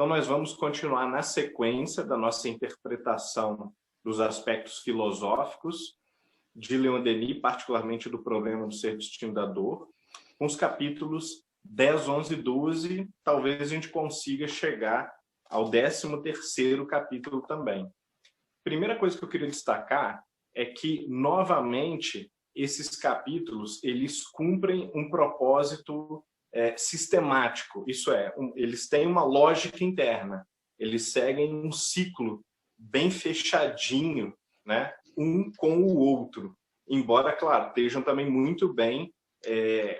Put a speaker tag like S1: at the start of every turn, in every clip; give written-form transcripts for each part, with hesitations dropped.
S1: nós vamos continuar na sequência da nossa interpretação dos aspectos filosóficos de Leon Denis, particularmente do problema do ser, destino, da dor, com os capítulos 10, 11 e 12, talvez a gente consiga chegar ao 13º capítulo também. Primeira coisa que eu queria destacar é que, novamente, esses capítulos eles cumprem um propósito sistemático, isso é, eles têm uma lógica interna, eles seguem um ciclo bem fechadinho, né, um com o outro, embora, claro, estejam também muito bem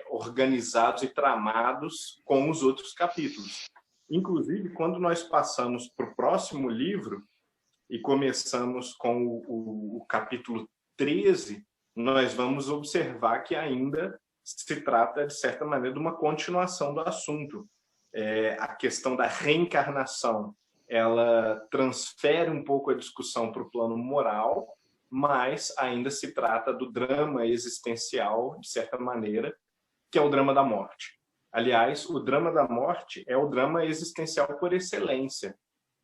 S1: organizados e tramados com os outros capítulos. Inclusive, quando nós passamos para o próximo livro e começamos com o capítulo 13, nós vamos observar que ainda se trata, de certa maneira, de uma continuação do assunto. A questão da reencarnação, ela transfere um pouco a discussão para o plano moral, mas ainda se trata do drama existencial, de certa maneira, que é o drama da morte. Aliás, o drama da morte é o drama existencial por excelência,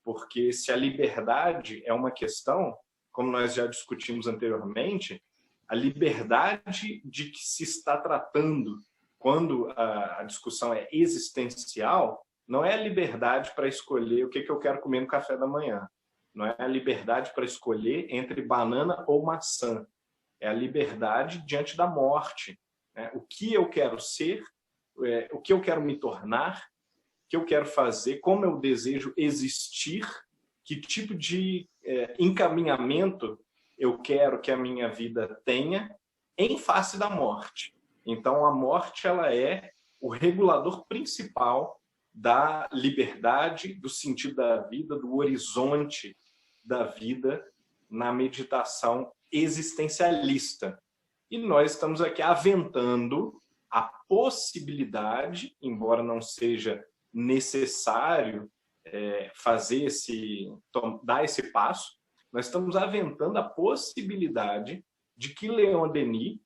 S1: porque se a liberdade é uma questão, como nós já discutimos anteriormente, a liberdade de que se está tratando quando a discussão é existencial não é a liberdade para escolher o que eu quero comer no café da manhã, não é a liberdade para escolher entre banana ou maçã, é a liberdade diante da morte, né? O que eu quero ser, o que eu quero me tornar, o que eu quero fazer, como eu desejo existir, que tipo de encaminhamento eu quero que a minha vida tenha em face da morte. Então, a morte ela é o regulador principal da liberdade, do sentido da vida, do horizonte da vida na meditação existencialista. E nós estamos aqui aventando a possibilidade, embora não seja necessário dar esse passo, nós estamos aventando a possibilidade de que Leon Denis,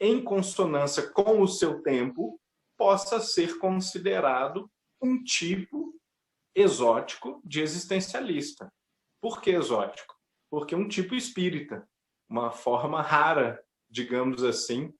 S1: em consonância com o seu tempo, possa ser considerado um tipo exótico de existencialista. Por que exótico? Porque é um tipo espírita, uma forma rara, digamos assim,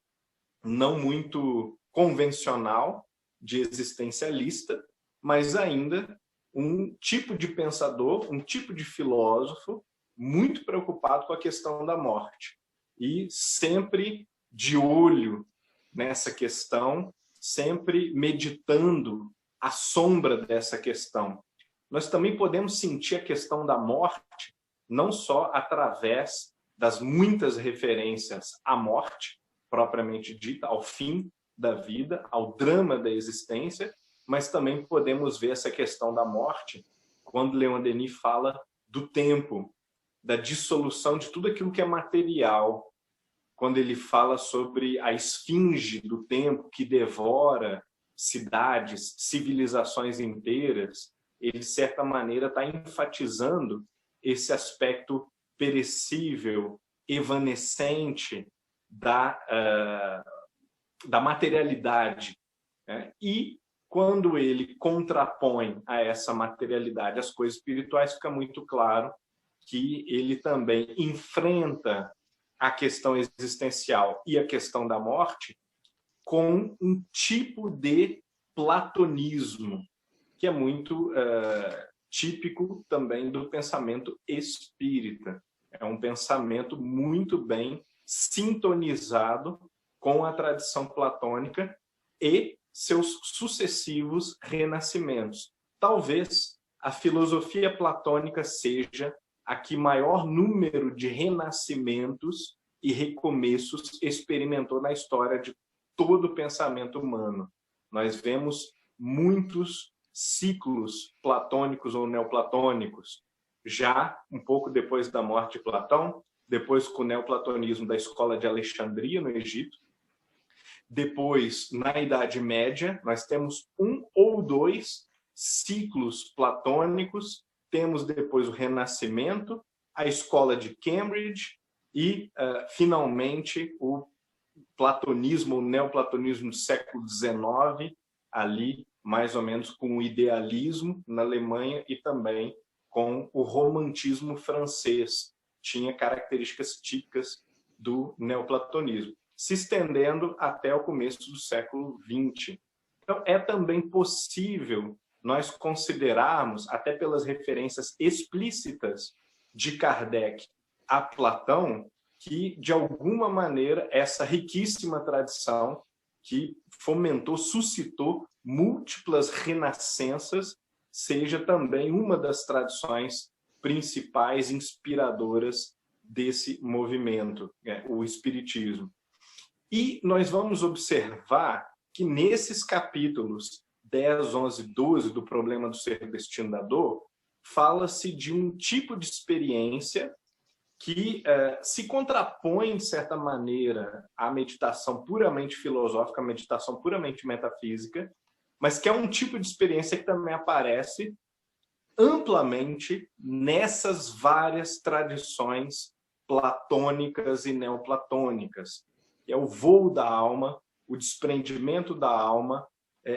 S1: não muito convencional de existencialista, mas ainda um tipo de pensador, um tipo de filósofo muito preocupado com a questão da morte e sempre de olho nessa questão, sempre meditando à sombra dessa questão. Nós também podemos sentir a questão da morte não só através das muitas referências à morte, propriamente dita, ao fim da vida, ao drama da existência, mas também podemos ver essa questão da morte quando Leon Denis fala do tempo, da dissolução de tudo aquilo que é material, quando ele fala sobre a esfinge do tempo que devora cidades, civilizações inteiras, ele, de certa maneira, está enfatizando esse aspecto perecível, evanescente da materialidade, né? E quando ele contrapõe a essa materialidade as coisas espirituais, fica muito claro que ele também enfrenta a questão existencial e a questão da morte com um tipo de platonismo, que é muito típico também do pensamento espírita. É um pensamento muito bem sintonizado com a tradição platônica e seus sucessivos renascimentos. Talvez a filosofia platônica seja a que maior número de renascimentos e recomeços experimentou na história de todo o pensamento humano. Nós vemos muitos ciclos platônicos ou neoplatônicos, já um pouco depois da morte de Platão, depois com o neoplatonismo da escola de Alexandria, no Egito. Depois, na Idade Média, nós temos um ou dois ciclos platônicos. Temos depois o Renascimento, a escola de Cambridge e, finalmente, o platonismo, o neoplatonismo do século XIX, ali mais ou menos com o idealismo na Alemanha e também com o romantismo francês. Tinha características típicas do neoplatonismo, se estendendo até o começo do século XX. Então, é também possível nós considerarmos, até pelas referências explícitas de Kardec a Platão, que, de alguma maneira, essa riquíssima tradição que fomentou, suscitou múltiplas renascenças, seja também uma das tradições principais inspiradoras desse movimento, o Espiritismo. E nós vamos observar que nesses capítulos 10, 11, 12 do Problema do Ser Destino da Dor, fala-se de um tipo de experiência que se contrapõe, de certa maneira, à meditação puramente filosófica, à meditação puramente metafísica, mas que é um tipo de experiência que também aparece amplamente nessas várias tradições platônicas e neoplatônicas. É o voo da alma, o desprendimento da alma,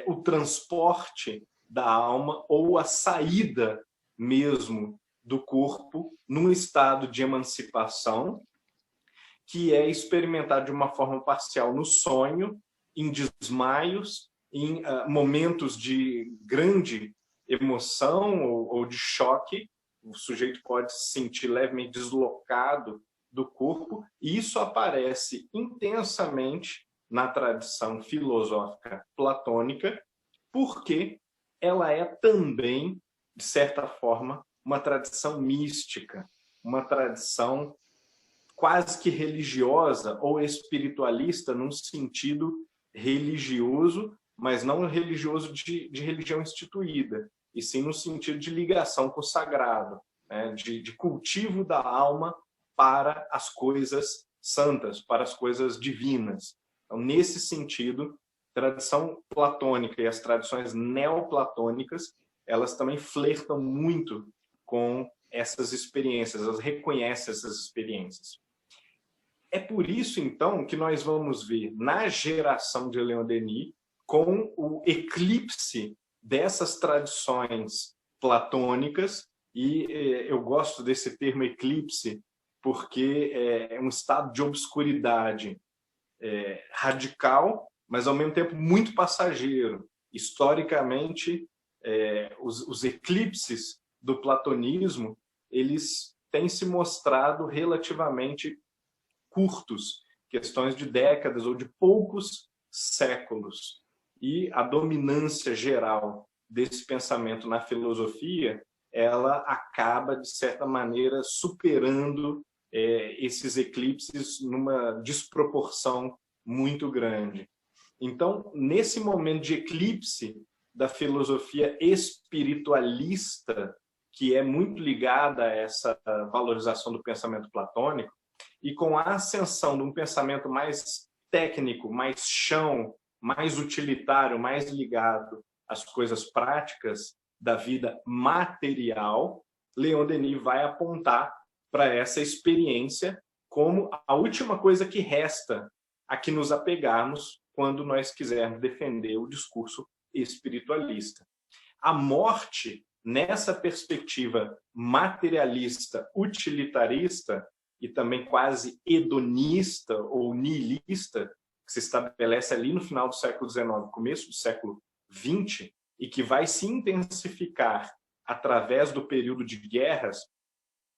S1: o transporte da alma ou a saída mesmo do corpo num estado de emancipação, que é experimentado de uma forma parcial no sonho, em desmaios, em momentos de grande emoção ou de choque. O sujeito pode se sentir levemente deslocado do corpo, e isso aparece intensamente na tradição filosófica platônica, porque ela é também, de certa forma, uma tradição mística, uma tradição quase que religiosa ou espiritualista num sentido religioso, mas não religioso de religião instituída, e sim no sentido de ligação com o sagrado, né? de cultivo da alma para as coisas santas, para as coisas divinas. Então, nesse sentido, a tradição platônica e as tradições neoplatônicas, elas também flertam muito com essas experiências, elas reconhecem essas experiências. É por isso, então, que nós vamos ver na geração de Leon Denis, com o eclipse dessas tradições platônicas, e eu gosto desse termo eclipse, porque é um estado de obscuridade radical, mas ao mesmo tempo muito passageiro. Historicamente, os eclipses do platonismo, eles têm se mostrado relativamente curtos, questões de décadas ou de poucos séculos. E a dominância geral desse pensamento na filosofia, ela acaba, de certa maneira, superando esses eclipses numa desproporção muito grande. Então, nesse momento de eclipse da filosofia espiritualista, que é muito ligada a essa valorização do pensamento platônico, e com a ascensão de um pensamento mais técnico, mais chão, mais utilitário, mais ligado às coisas práticas da vida material, Leon Denis vai apontar para essa experiência como a última coisa que resta a que nos apegarmos quando nós quisermos defender o discurso espiritualista. A morte, nessa perspectiva materialista, utilitarista e também quase hedonista ou nihilista, que se estabelece ali no final do século XIX, começo do século XX, e que vai se intensificar através do período de guerras,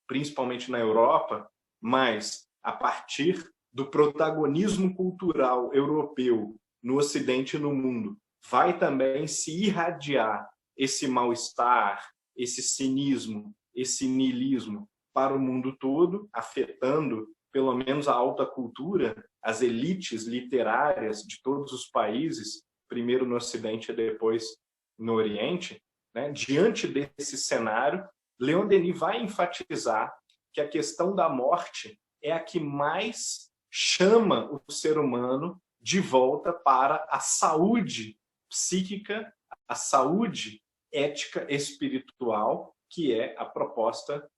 S1: principalmente na Europa, mas a partir do protagonismo cultural europeu no Ocidente e no mundo, vai também se irradiar esse mal-estar, esse cinismo, esse niilismo para o mundo todo, afetando pelo menos a alta cultura, as elites literárias de todos os países, primeiro no Ocidente e depois no Oriente. Né? Diante desse cenário, Leon Denis vai enfatizar que a questão da morte é a que mais chama o ser humano de volta para a saúde psíquica, a saúde ética espiritual, que é a proposta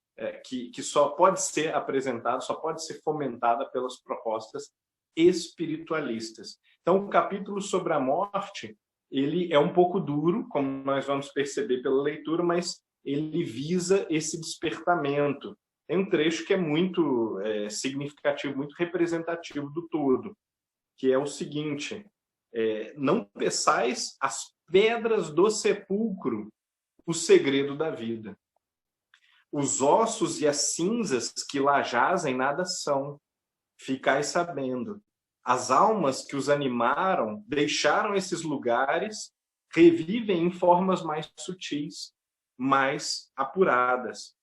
S1: que só pode ser apresentada, só pode ser fomentada pelas propostas espiritualistas. Então, o capítulo sobre a morte, ele é um pouco duro, como nós vamos perceber pela leitura, mas ele visa esse despertamento. Tem um trecho que é muito significativo, muito representativo do todo, que é o seguinte: não peçais as pedras do sepulcro o segredo da vida. Os ossos e as cinzas que lá jazem nada são. Ficai sabendo. As almas que os animaram deixaram esses lugares, revivem em formas mais sutis, mais apuradas.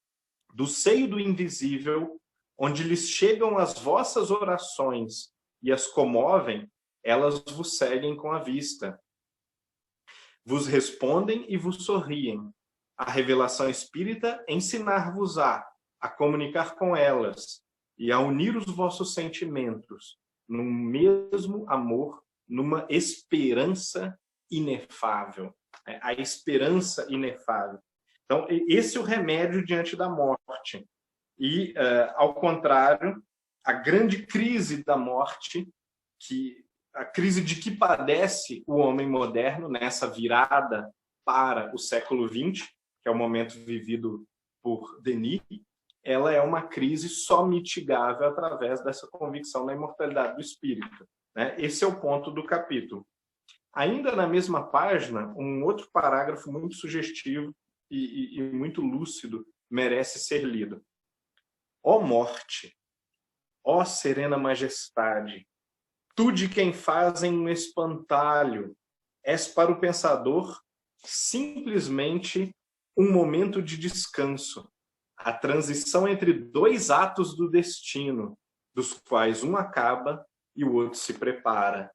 S1: Do seio do invisível, onde lhes chegam as vossas orações e as comovem, elas vos seguem com a vista. Vos respondem e vos sorriem. A revelação espírita ensinar-vos-á a comunicar com elas e a unir os vossos sentimentos num mesmo amor, numa esperança inefável. A esperança inefável. Então, esse é o remédio diante da morte. E, ao contrário, a grande crise da morte, a crise de que padece o homem moderno nessa virada para o século XX, que é o momento vivido por Denis, ela é uma crise só mitigável através dessa convicção na imortalidade do espírito. Né? Esse é o ponto do capítulo. Ainda na mesma página, um outro parágrafo muito sugestivo e muito lúcido merece ser lido. Ó morte, ó serena majestade, tu de quem fazem um espantalho, és para o pensador simplesmente um momento de descanso, a transição entre dois atos do destino, dos quais um acaba e o outro se prepara.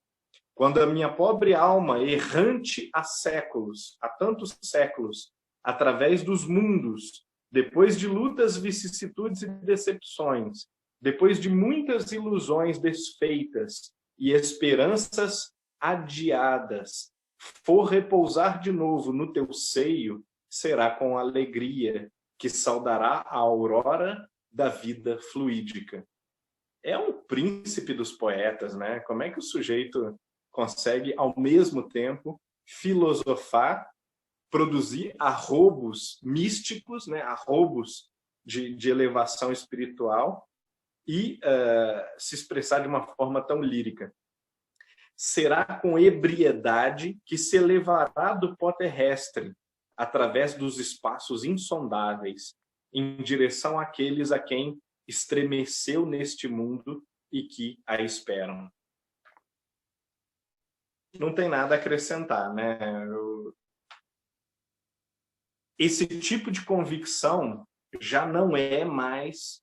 S1: Quando a minha pobre alma, errante há séculos, há tantos séculos, através dos mundos, depois de lutas, vicissitudes e decepções, depois de muitas ilusões desfeitas e esperanças adiadas, for repousar de novo no teu seio, será com alegria que saudará a aurora da vida fluídica. É um príncipe dos poetas, né? Como é que o sujeito consegue, ao mesmo tempo, filosofar, produzir arrobos místicos, né? Arrobos de elevação espiritual e se expressar de uma forma tão lírica? Será com ebriedade que se elevará do pó terrestre, através dos espaços insondáveis, em direção àqueles a quem estremeceu neste mundo e que a esperam. Não tem nada a acrescentar, né? Esse tipo de convicção já não é mais,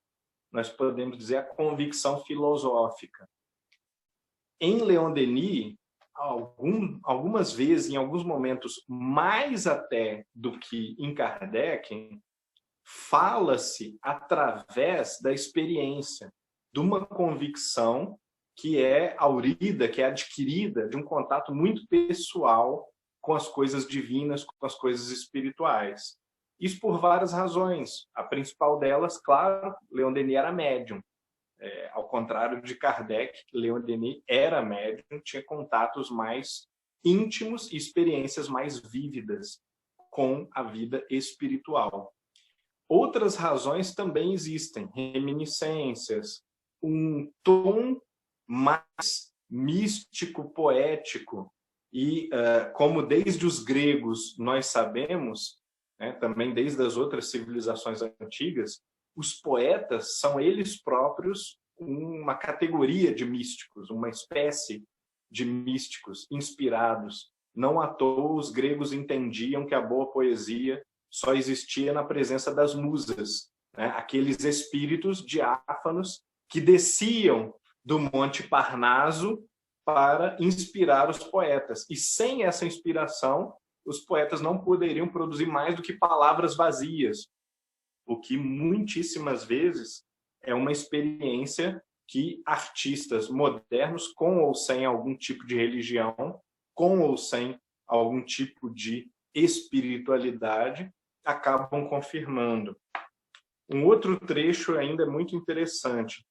S1: nós podemos dizer, a convicção filosófica. Em Leon Denis, algumas vezes, em alguns momentos, mais até do que em Kardec, fala-se através da experiência, de uma convicção que é aurida, que é adquirida de um contato muito pessoal com as coisas divinas, com as coisas espirituais. Isso por várias razões. A principal delas, claro, Leon Denis era médium. Ao contrário de Kardec, Leon Denis era médium, tinha contatos mais íntimos e experiências mais vívidas com a vida espiritual. Outras razões também existem, reminiscências, um tom mais místico, poético, e como desde os gregos nós sabemos, né, também desde as outras civilizações antigas, os poetas são eles próprios uma categoria de místicos, uma espécie de místicos inspirados. Não à toa os gregos entendiam que a boa poesia só existia na presença das musas, né? Aqueles espíritos diáfanos que desciam do Monte Parnaso para inspirar os poetas. E sem essa inspiração, os poetas não poderiam produzir mais do que palavras vazias, o que muitíssimas vezes é uma experiência que artistas modernos, com ou sem algum tipo de religião, com ou sem algum tipo de espiritualidade, acabam confirmando. Um outro trecho ainda é muito interessante.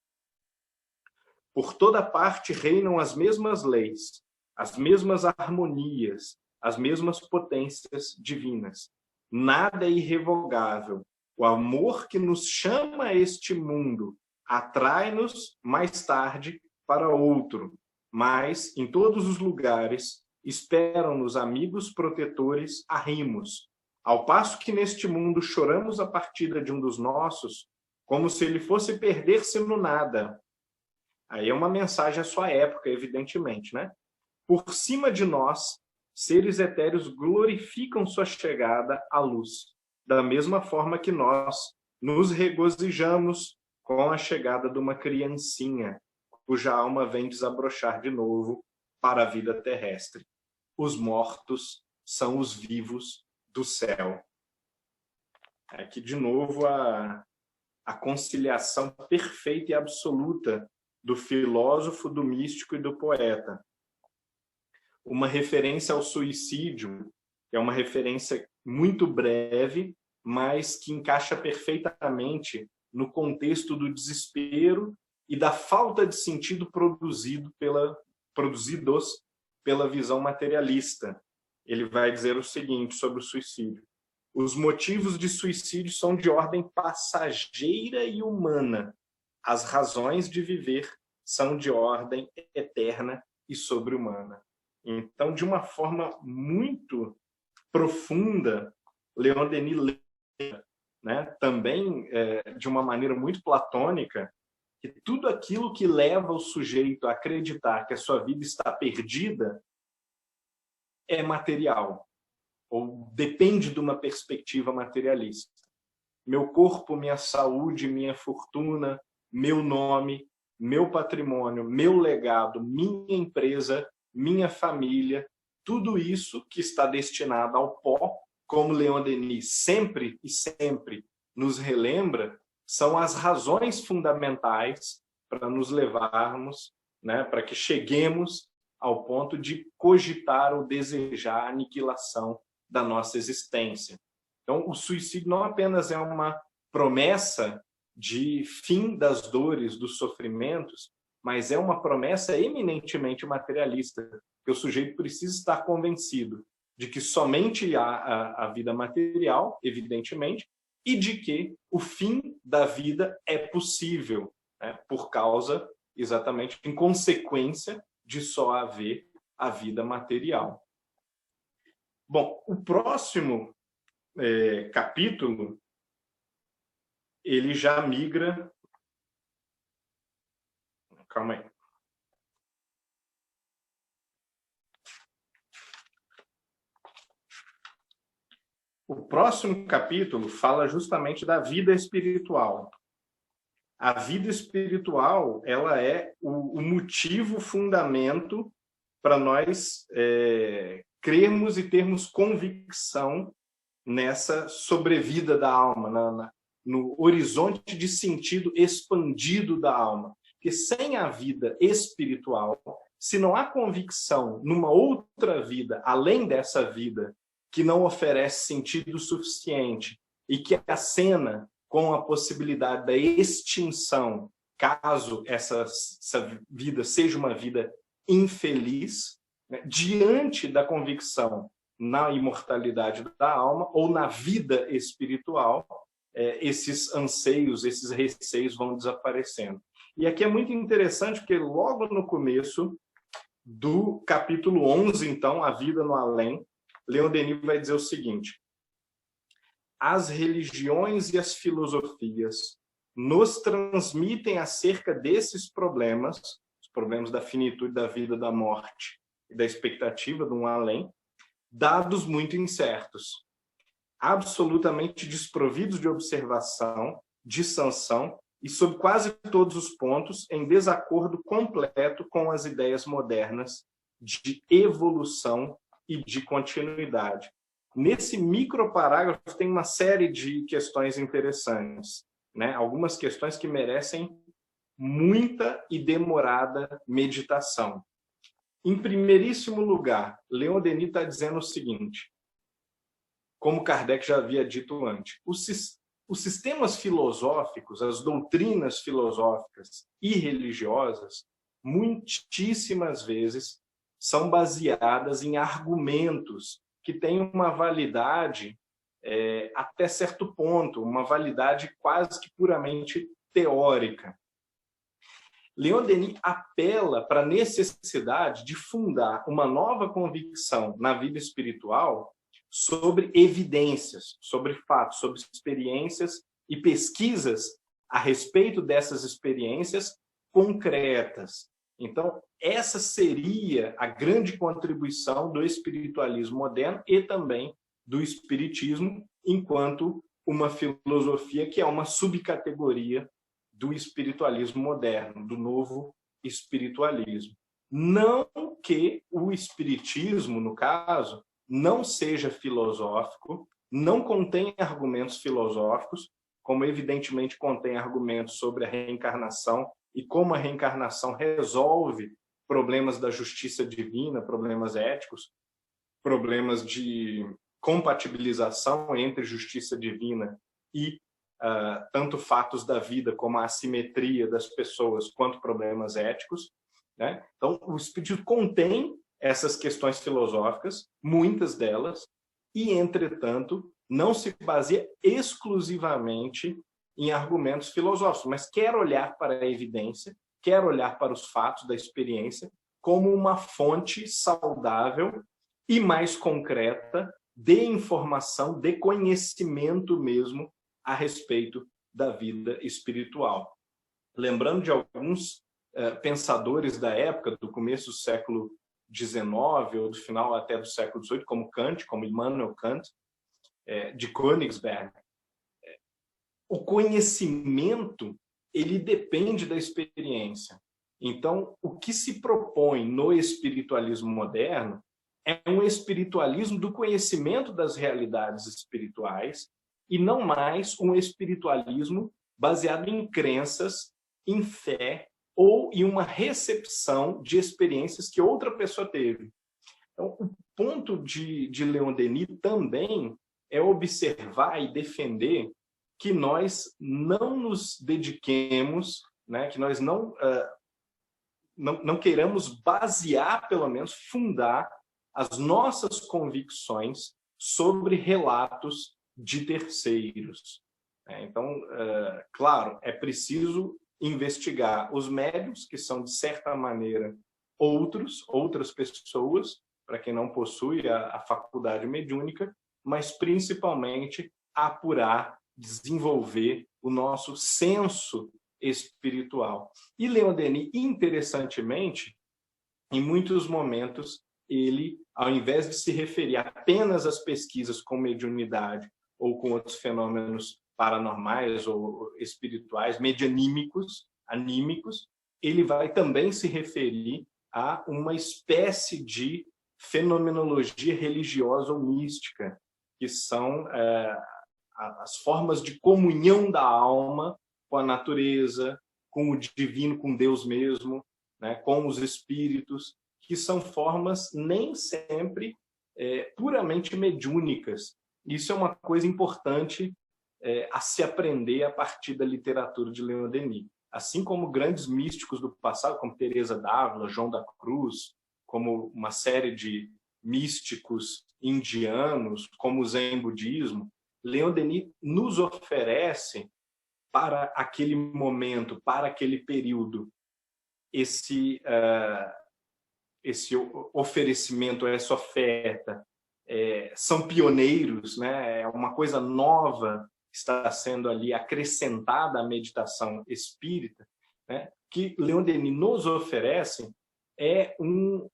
S1: Por toda parte reinam as mesmas leis, as mesmas harmonias, as mesmas potências divinas. Nada é irrevogável. O amor que nos chama a este mundo atrai-nos mais tarde para outro, mas em todos os lugares esperam-nos amigos protetores arrimos. Ao passo que neste mundo choramos a partida de um dos nossos, como se ele fosse perder-se no nada. Aí é uma mensagem à sua época, evidentemente, né? Por cima de nós, seres etéreos glorificam sua chegada à luz, da mesma forma que nós nos regozijamos com a chegada de uma criancinha, cuja alma vem desabrochar de novo para a vida terrestre. Os mortos são os vivos do céu. Aqui, de novo, a conciliação perfeita e absoluta do filósofo, do místico e do poeta. Uma referência ao suicídio, que é uma referência muito breve, mas que encaixa perfeitamente no contexto do desespero e da falta de sentido produzidos pela visão materialista. Ele vai dizer o seguinte sobre o suicídio: os motivos de suicídio são de ordem passageira e humana. As razões de viver são de ordem eterna e sobre-humana. Então, de uma forma muito profunda, Leon Denis lembra, né, também de uma maneira muito platônica, que tudo aquilo que leva o sujeito a acreditar que a sua vida está perdida é material, ou depende de uma perspectiva materialista. Meu corpo, minha saúde, minha fortuna, meu nome, meu patrimônio, meu legado, minha empresa, minha família, tudo isso que está destinado ao pó, como Leon Denis sempre e sempre nos relembra, são as razões fundamentais para nos levarmos, né, para que cheguemos ao ponto de cogitar ou desejar a aniquilação da nossa existência. Então, o suicídio não apenas é uma promessa de fim das dores, dos sofrimentos, mas é uma promessa eminentemente materialista, que o sujeito precisa estar convencido de que somente há a vida material, evidentemente, e de que o fim da vida é possível, né, por causa, exatamente, em consequência de só haver a vida material. Bom, o próximo capítulo, ele já migra... Calma aí. O próximo capítulo fala justamente da vida espiritual. A vida espiritual, ela é o motivo, o fundamento para nós crermos e termos convicção nessa sobrevida da alma, no horizonte de sentido expandido da alma. Porque sem a vida espiritual, se não há convicção numa outra vida, além dessa vida, que não oferece sentido suficiente e que acena com a possibilidade da extinção, caso essa vida seja uma vida infeliz, né, diante da convicção na imortalidade da alma ou na vida espiritual, esses anseios, esses receios vão desaparecendo. E aqui é muito interessante porque logo no começo do capítulo 11, então, A Vida no Além, Leon Denis vai dizer o seguinte: as religiões e as filosofias nos transmitem acerca desses problemas, os problemas da finitude da vida, da morte e da expectativa de um além, dados muito incertos, absolutamente desprovidos de observação, de sanção e, sob quase todos os pontos, em desacordo completo com as ideias modernas de evolução e de continuidade. Nesse microparágrafo tem uma série de questões interessantes, né? Algumas questões que merecem muita e demorada meditação. Em primeiríssimo lugar, Leon Denis está dizendo o seguinte, como Kardec já havia dito antes: os sistemas filosóficos, as doutrinas filosóficas e religiosas, muitíssimas vezes são baseadas em argumentos que têm uma validade até certo ponto, uma validade quase que puramente teórica. Leon Denis apela para a necessidade de fundar uma nova convicção na vida espiritual sobre evidências, sobre fatos, sobre experiências e pesquisas a respeito dessas experiências concretas. Então, essa seria a grande contribuição do espiritualismo moderno e também do espiritismo, enquanto uma filosofia que é uma subcategoria do espiritualismo moderno, do novo espiritualismo. Não que o espiritismo, no caso, não seja filosófico, não contém argumentos filosóficos, como evidentemente contém argumentos sobre a reencarnação e como a reencarnação resolve problemas da justiça divina, problemas éticos, problemas de compatibilização entre justiça divina e tanto fatos da vida como a assimetria das pessoas, quanto problemas éticos, né? Então, o espiritismo contém essas questões filosóficas, muitas delas, e, entretanto, não se baseia exclusivamente em argumentos filosóficos, mas quer olhar para a evidência, quer olhar para os fatos da experiência como uma fonte saudável e mais concreta de informação, de conhecimento mesmo a respeito da vida espiritual. Lembrando de alguns pensadores da época, do começo do século XIX, ou do final até do século XVIII, como Kant, como Immanuel Kant, de Königsberg, o conhecimento ele depende da experiência. Então, o que se propõe no espiritualismo moderno é um espiritualismo do conhecimento das realidades espirituais e não mais um espiritualismo baseado em crenças, em fé ou em uma recepção de experiências que outra pessoa teve. Então, o ponto de Leon Denis também é observar e defender que nós não nos dediquemos, né, que nós não queiramos basear, pelo menos, fundar as nossas convicções sobre relatos de terceiros. Então, claro, é preciso investigar os médiuns, que são, de certa maneira, outras pessoas, para quem não possui a faculdade mediúnica, mas, principalmente, apurar, desenvolver o nosso senso espiritual. E Leon Denis, interessantemente, em muitos momentos, ele, ao invés de se referir apenas às pesquisas com mediunidade ou com outros fenômenos paranormais ou espirituais, medianímicos, anímicos, ele vai também se referir a uma espécie de fenomenologia religiosa ou mística, que são as formas de comunhão da alma com a natureza, com o divino, com Deus mesmo, né, com os espíritos, que são formas nem sempre puramente mediúnicas. Isso é uma coisa importante a se aprender a partir da literatura de Leon Denis. Assim como grandes místicos do passado, como Teresa d'Ávila, João da Cruz, como uma série de místicos indianos, como o Zen budismo, Leon Denis nos oferece para aquele momento, para aquele período, esse oferecimento, essa oferta. São pioneiros, né? É uma coisa nova que está sendo ali acrescentada à meditação espírita, né? Que Leon Denis nos oferece é um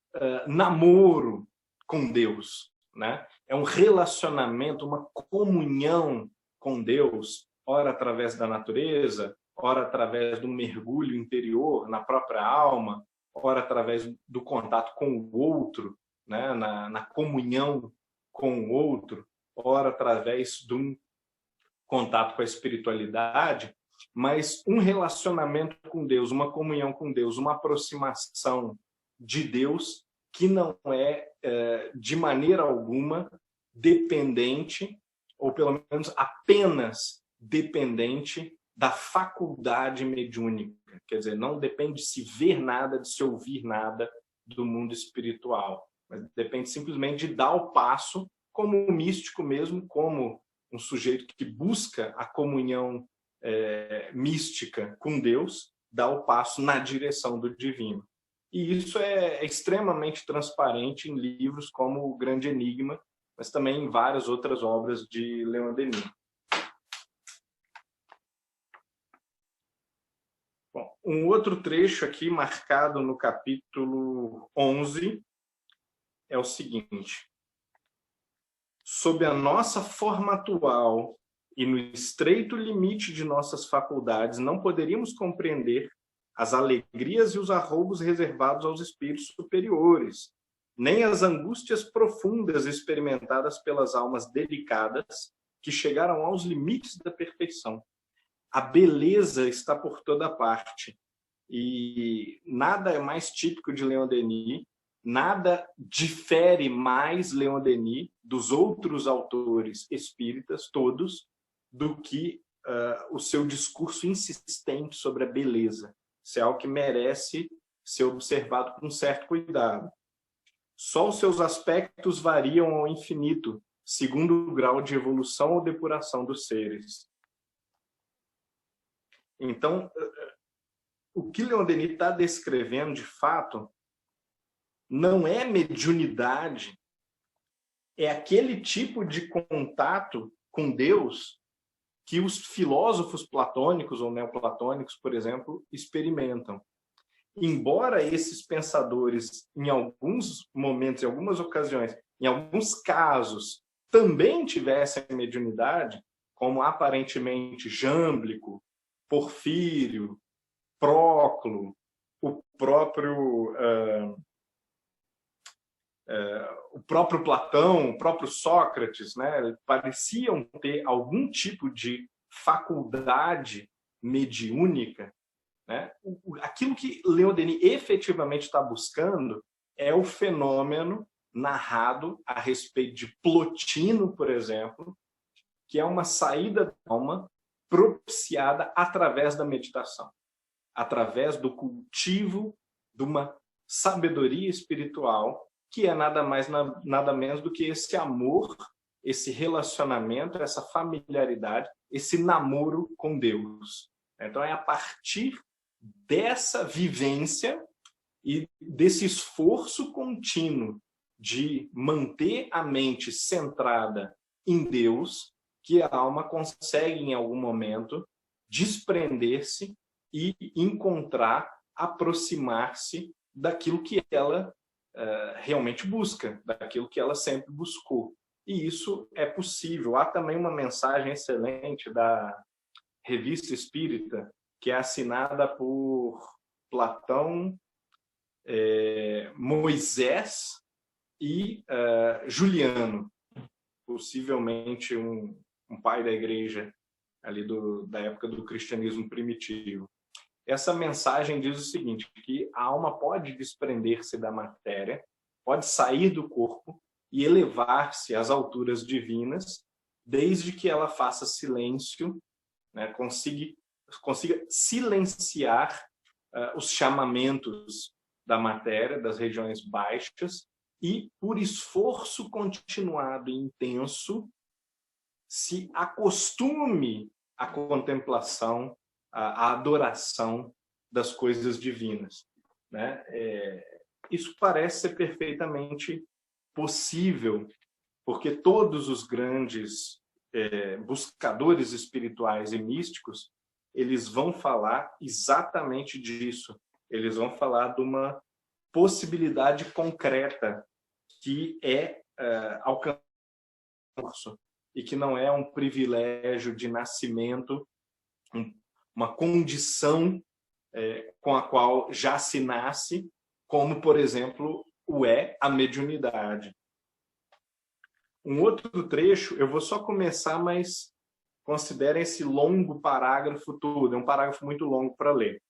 S1: namoro com Deus, né? É um relacionamento, uma comunhão com Deus, ora através da natureza, ora através do mergulho interior na própria alma, ora através do contato com o outro, né? na comunhão com o outro, ora através de um contato com a espiritualidade, mas um relacionamento com Deus, uma comunhão com Deus, uma aproximação de Deus que não é, de maneira alguma, dependente, ou pelo menos apenas dependente da faculdade mediúnica. Quer dizer, não depende de se ver nada, de se ouvir nada, do mundo espiritual, mas depende simplesmente de dar o passo como um místico mesmo, como um sujeito que busca a comunhão mística com Deus, dá o passo na direção do divino. E isso é extremamente transparente em livros como O Grande Enigma, mas também em várias outras obras de Leon Denis. Bom, um outro trecho aqui marcado no capítulo 11 é o seguinte: sob a nossa forma atual e no estreito limite de nossas faculdades, não poderíamos compreender as alegrias e os arroubos reservados aos espíritos superiores, nem as angústias profundas experimentadas pelas almas delicadas que chegaram aos limites da perfeição. A beleza está por toda parte, e nada é mais típico de Leon Denis, nada difere mais Leon Denis dos outros autores espíritas, todos, do que o seu discurso insistente sobre a beleza. Isso é algo que merece ser observado com certo cuidado. Só os seus aspectos variam ao infinito, segundo o grau de evolução ou depuração dos seres. Então, o que Leon Denis está descrevendo, de fato, não é mediunidade, é aquele tipo de contato com Deus que os filósofos platônicos ou neoplatônicos, por exemplo, experimentam. Embora esses pensadores, em alguns momentos, em algumas ocasiões, em alguns casos, também tivessem mediunidade, como aparentemente Jâmblico, Porfírio, Próclo, o próprio Platão, o próprio Sócrates, né, pareciam ter algum tipo de faculdade mediúnica, né? Aquilo que Leon Denis efetivamente está buscando é o fenômeno narrado a respeito de Plotino, por exemplo, que é uma saída da alma propiciada através da meditação, através do cultivo de uma sabedoria espiritual, que é nada mais, nada menos do que esse amor, esse relacionamento, essa familiaridade, esse namoro com Deus. Então, é a partir dessa vivência e desse esforço contínuo de manter a mente centrada em Deus que a alma consegue, em algum momento, desprender-se e encontrar, aproximar-se daquilo que ela realmente busca, daquilo que ela sempre buscou. E isso é possível. Há também uma mensagem excelente da Revista Espírita, que é assinada por Platão, Moisés e Juliano, possivelmente um pai da igreja ali da época do cristianismo primitivo. Essa mensagem diz o seguinte, que a alma pode desprender-se da matéria, pode sair do corpo e elevar-se às alturas divinas, desde que ela faça silêncio, né, consiga silenciar os chamamentos da matéria, das regiões baixas, e, por esforço continuado e intenso, se acostume à contemplação, à adoração das coisas divinas, né? Isso parece ser perfeitamente possível, porque todos os grandes buscadores espirituais e místicos, eles vão falar exatamente disso. Eles vão falar de uma possibilidade concreta que é alcançar e que não é um privilégio de nascimento, uma condição com a qual já se nasce, como, por exemplo, a mediunidade. Um outro trecho, eu vou só começar, mas considerem esse longo parágrafo todo, é um parágrafo muito longo para ler.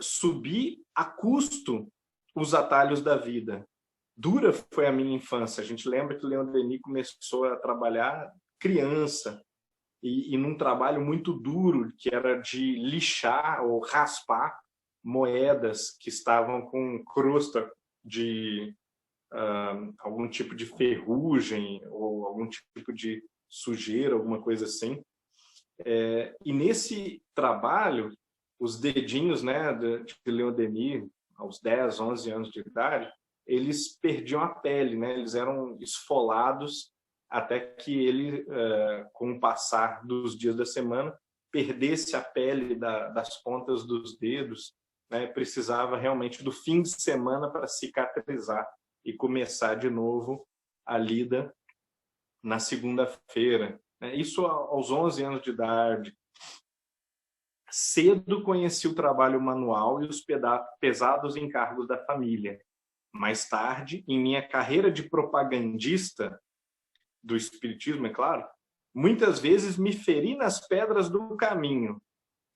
S1: Subir a custo os atalhos da vida. Dura foi a minha infância. A gente lembra que Leon Denis começou a trabalhar criança, e num trabalho muito duro, que era de lixar ou raspar moedas que estavam com crosta de algum tipo de ferrugem ou algum tipo de sujeira, alguma coisa assim. E nesse trabalho, os dedinhos, né, de Leon Denis, aos 10, 11 anos de idade, eles perdiam a pele, né? Eles eram esfolados até que ele, com o passar dos dias da semana, perdesse a pele das pontas dos dedos, né? Precisava realmente do fim de semana para cicatrizar e começar de novo a lida na segunda-feira. Isso aos 11 anos de idade. Cedo conheci o trabalho manual e os pesados encargos da família. Mais tarde, em minha carreira de propagandista do espiritismo, é claro, muitas vezes me feri nas pedras do caminho.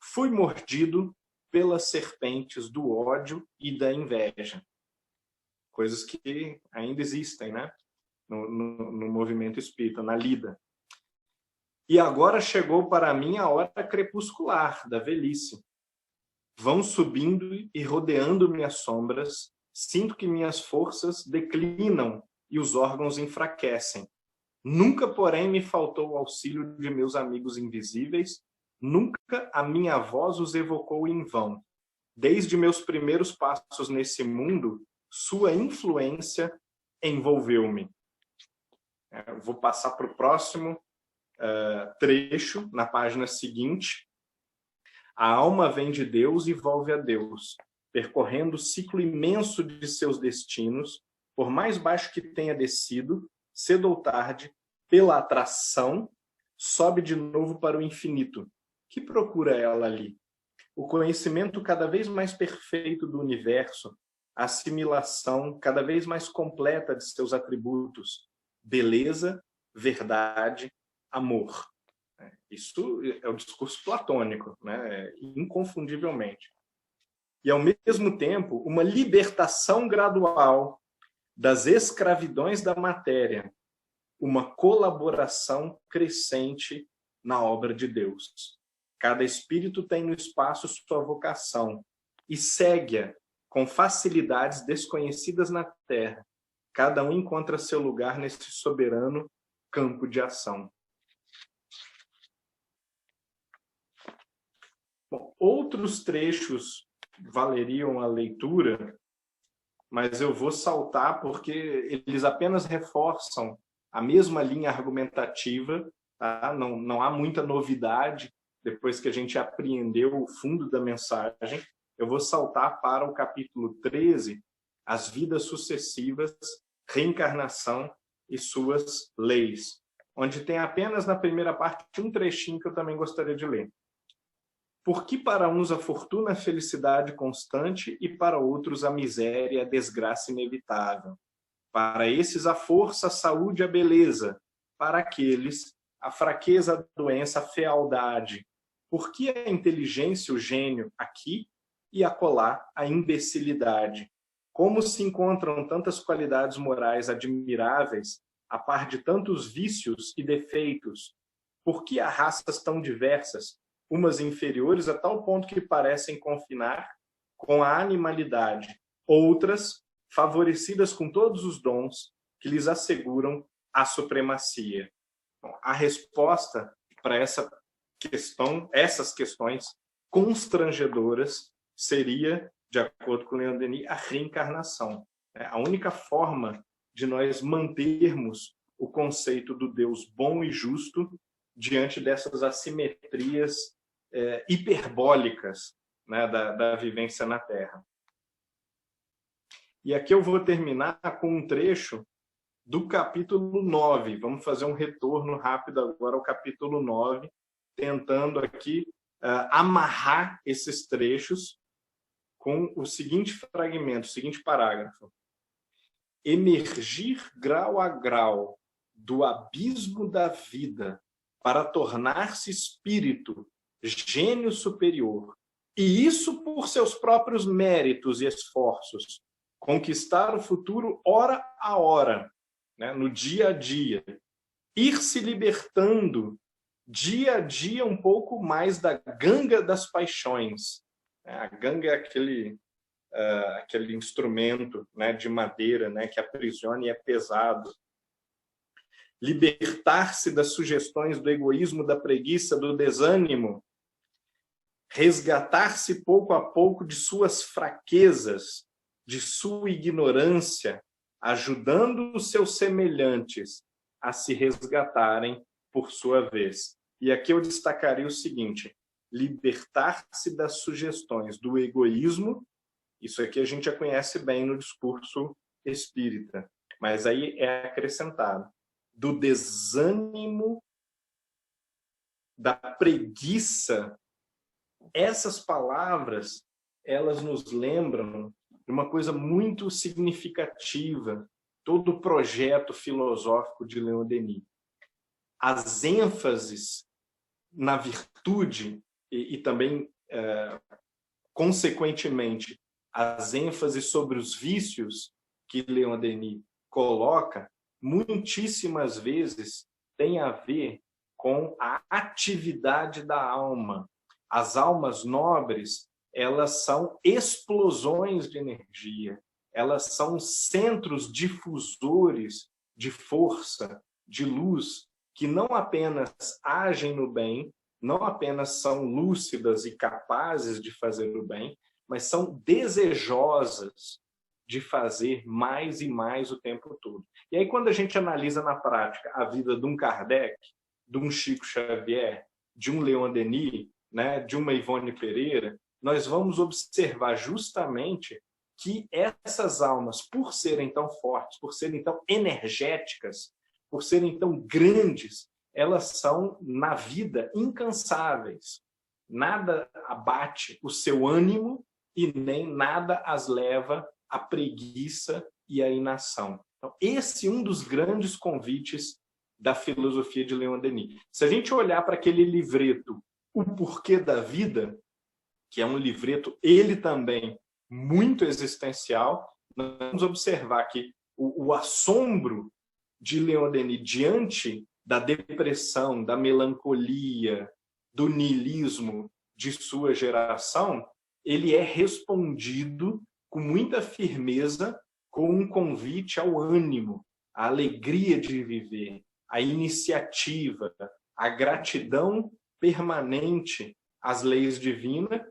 S1: Fui mordido pelas serpentes do ódio e da inveja. Coisas que ainda existem, né? No movimento espírita, na lida. E agora chegou para mim a hora crepuscular da velhice. Vão subindo e rodeando minhas sombras, sinto que minhas forças declinam e os órgãos enfraquecem. Nunca, porém, me faltou o auxílio de meus amigos invisíveis, nunca a minha voz os evocou em vão. Desde meus primeiros passos nesse mundo, sua influência envolveu-me. Eu vou passar para o próximo trecho, na página seguinte. A alma vem de Deus e volve a Deus, percorrendo o ciclo imenso de seus destinos, por mais baixo que tenha descido, cedo ou tarde, pela atração, sobe de novo para o infinito. Que procura ela ali? O conhecimento cada vez mais perfeito do universo, a assimilação cada vez mais completa de seus atributos, beleza, verdade, amor. Isso é o discurso platônico, né? Inconfundivelmente. E, ao mesmo tempo, uma libertação gradual das escravidões da matéria, uma colaboração crescente na obra de Deus. Cada espírito tem no espaço sua vocação e segue-a com facilidades desconhecidas na Terra. Cada um encontra seu lugar nesse soberano campo de ação. Bom, outros trechos valeriam a leitura, mas eu vou saltar porque eles apenas reforçam a mesma linha argumentativa, tá? Não há muita novidade depois que a gente apreendeu o fundo da mensagem. Eu vou saltar para o capítulo 13, as vidas sucessivas, reencarnação e suas leis, onde tem apenas na primeira parte um trechinho que eu também gostaria de ler. Porque para uns a fortuna é a felicidade constante e para outros a miséria e a desgraça inevitável. Para esses a força, a saúde e a beleza. Para aqueles a fraqueza, a doença, a fealdade. Por que a inteligência, o gênio aqui e acolá a imbecilidade? Como se encontram tantas qualidades morais admiráveis a par de tantos vícios e defeitos? Por que há raças tão diversas, umas inferiores a tal ponto que parecem confinar com a animalidade, outras favorecidas com todos os dons que lhes asseguram a supremacia? Bom, a resposta para essas questões constrangedoras seria, de acordo com Leon Denis, a reencarnação. A única forma de nós mantermos o conceito do Deus bom e justo diante dessas assimetrias hiperbólicas, né, da vivência na Terra. E aqui eu vou terminar com um trecho do capítulo 9. Vamos fazer um retorno rápido agora ao capítulo 9, tentando aqui amarrar esses trechos com o seguinte fragmento, o seguinte parágrafo. Emergir grau a grau do abismo da vida para tornar-se espírito, gênio superior, e isso por seus próprios méritos e esforços, conquistar o futuro hora a hora, né, no dia a dia, ir se libertando dia a dia um pouco mais da ganga das paixões, A ganga é aquele instrumento, né, de madeira, né, que aprisiona e é pesado. Libertar-se das sugestões do egoísmo, da preguiça, do desânimo. Resgatar-se pouco a pouco de suas fraquezas, de sua ignorância, ajudando os seus semelhantes a se resgatarem por sua vez. E aqui eu destacaria o seguinte: libertar-se das sugestões do egoísmo. Isso aqui a gente já conhece bem no discurso espírita, mas aí é acrescentado: do desânimo, da preguiça. Essas palavras, elas nos lembram de uma coisa muito significativa, todo o projeto filosófico de Leon Denis. As ênfases na virtude e também, consequentemente, as ênfases sobre os vícios que Leon Denis coloca, muitíssimas vezes tem a ver com a atividade da alma. As almas nobres, elas são explosões de energia, elas são centros difusores de força, de luz, que não apenas agem no bem, não apenas são lúcidas e capazes de fazer o bem, mas são desejosas de fazer mais e mais o tempo todo. E aí, quando a gente analisa na prática a vida de um Kardec, de um Chico Xavier, de um Leon Denis, né, de uma Ivone Pereira, nós vamos observar justamente que essas almas, por serem tão fortes, por serem tão energéticas, por serem tão grandes, elas são, na vida, incansáveis. Nada abate o seu ânimo e nem nada as leva à preguiça e à inação. Então, esse é um dos grandes convites da filosofia de Leon Denis. Se a gente olhar para aquele livreto, O Porquê da Vida, que é um livreto, ele também, muito existencial, nós vamos observar que o assombro de Leon Denis diante da depressão, da melancolia, do niilismo de sua geração, ele é respondido com muita firmeza com um convite ao ânimo, à alegria de viver, à iniciativa, à gratidão permanente às leis divinas,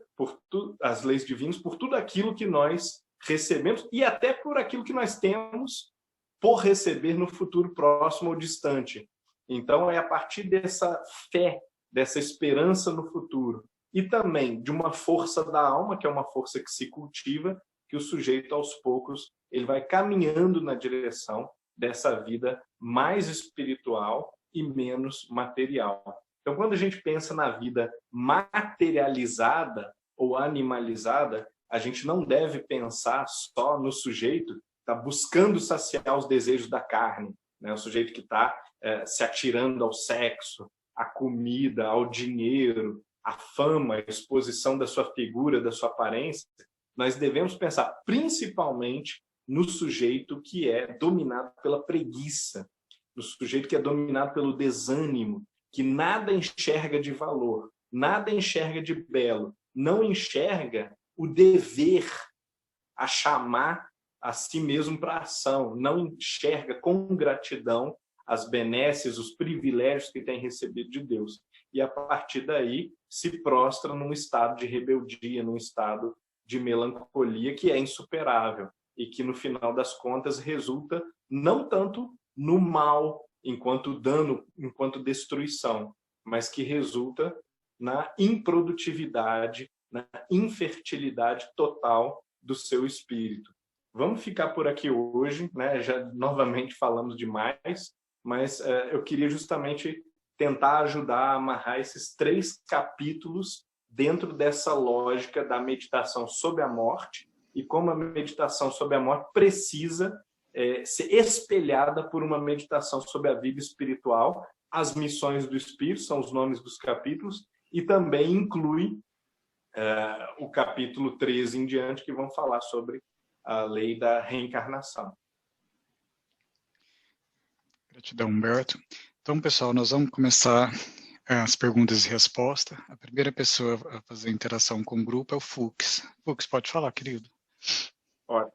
S1: as leis divinas, por tudo aquilo que nós recebemos e até por aquilo que nós temos por receber no futuro próximo ou distante. Então, é a partir dessa fé, dessa esperança no futuro e também de uma força da alma, que é uma força que se cultiva, que o sujeito, aos poucos, ele vai caminhando na direção dessa vida mais espiritual e menos material. Então, quando a gente pensa na vida materializada ou animalizada, a gente não deve pensar só no sujeito que está buscando saciar os desejos da carne, né? O sujeito que está se atirando ao sexo, à comida, ao dinheiro, à fama, à exposição da sua figura, da sua aparência. Nós devemos pensar principalmente no sujeito que é dominado pela preguiça, no sujeito que é dominado pelo desânimo, que nada enxerga de valor, nada enxerga de belo, não enxerga o dever a chamar a si mesmo para a ação, não enxerga com gratidão as benesses, os privilégios que tem recebido de Deus. E a partir daí se prostra num estado de rebeldia, num estado de melancolia que é insuperável e que no final das contas resulta não tanto no mal enquanto dano, enquanto destruição, mas que resulta na improdutividade, na infertilidade total do seu espírito. Vamos ficar por aqui hoje, né? Já novamente falamos demais, mas eu queria justamente tentar ajudar a amarrar esses 3 capítulos dentro dessa lógica da meditação sobre a morte e como a meditação sobre a morte precisa ser espelhada por uma meditação sobre a vida espiritual. As missões do Espírito são os nomes dos capítulos e também inclui o capítulo 13 em diante, que vão falar sobre a lei da reencarnação.
S2: Gratidão, Humberto. Então, pessoal, nós vamos começar as perguntas e respostas. A primeira pessoa a fazer interação com o grupo é o Fux. Fux, pode falar, querido.
S1: Pode.